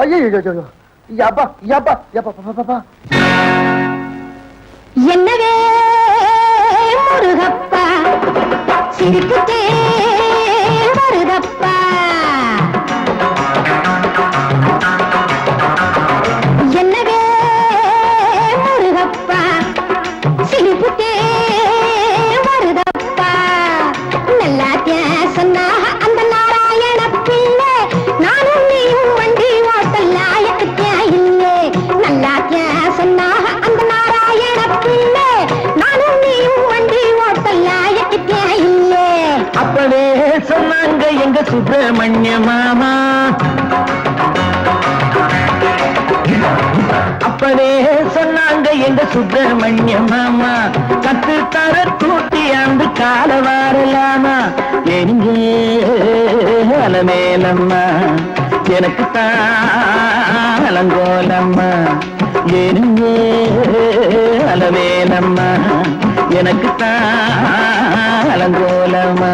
ஐயோ யப்பா யப்பா யப்பா என்னவே முருகப்பா சிரிப்புக்கே வருதப்பா என்னவே முருகப்பா சிரிப்புக்கே வருதப்பா நல்லா சொன்னா அந்த நாராயண பிள்ளை நானும் நீயும் வண்டி ஓட்டலாயக்கே இல்லை நல்லா சொன்னா அந்த நாராயண பிள்ளை நானும் நீயும் வண்டி ஓட்டலாயக்கே இல்லை அப்பவே சொன்னாங்க எங்க சுப்பிரமணிய மாமா அப்பவே சொன்னாங்க எங்க சுப்பிரமணிய மாமா கத்து தர கூட்டி அந்த கால வரலாமா எங்க அலமேலம்மா எனக்கு தான் அலங்கோலம்மா எங்க அலமேலம்மா எனக்கு தான் அலங்கோலம்மா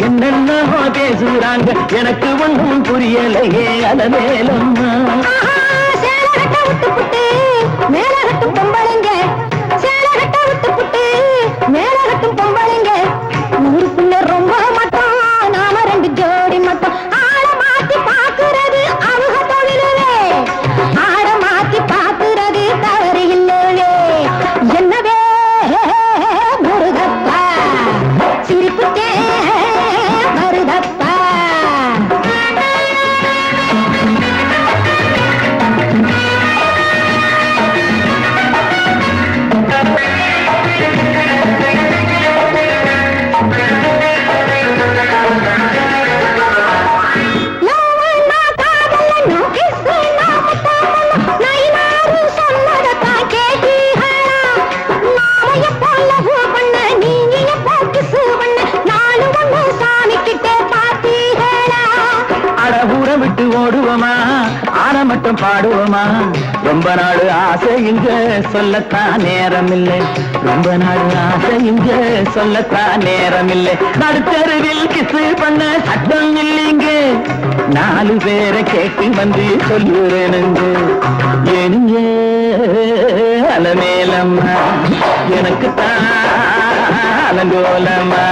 என்னென்னமோ பேசுறாங்க எனக்கு ஒன்றும் புரியலையே அலமேலம்மா சேலகட்ட விட்டு புட்டு மேலகட்டும் பொம்பளைங்க சேலகட்ட விட்டு புட்டு மேலகட்டும் பொம்பளைங்க ஊருக்குள்ள ரொம்ப மட்டும் நாம ரெண்டு ஜோடி மட்டும் ஆள மாத்தி பாக்குறது அவங்க தொழிலே ஆள மாத்தி பாக்குறது தவறு இல்லவே என்னவே முருகப்பா சிரிப்புக்கே வருதப்பா விட்டு ஓடுவோமா ஆன மட்டும் பாடுவோமா ரொம்ப நாள் ஆசை இங்க சொல்லத்தான் நேரம் இல்லை ரொம்ப நாள் ஆசை இங்க சொல்லத்தான் நேரம் இல்லை நடுத்தருவில் கிசு பண்ண சட்டம் இல்லைங்க 4 பேரை கேட்டு வந்து சொல்லுறேனுங்க எனுங்க அலமேலம்மா எனக்கு தான் அலங்கோலம்மா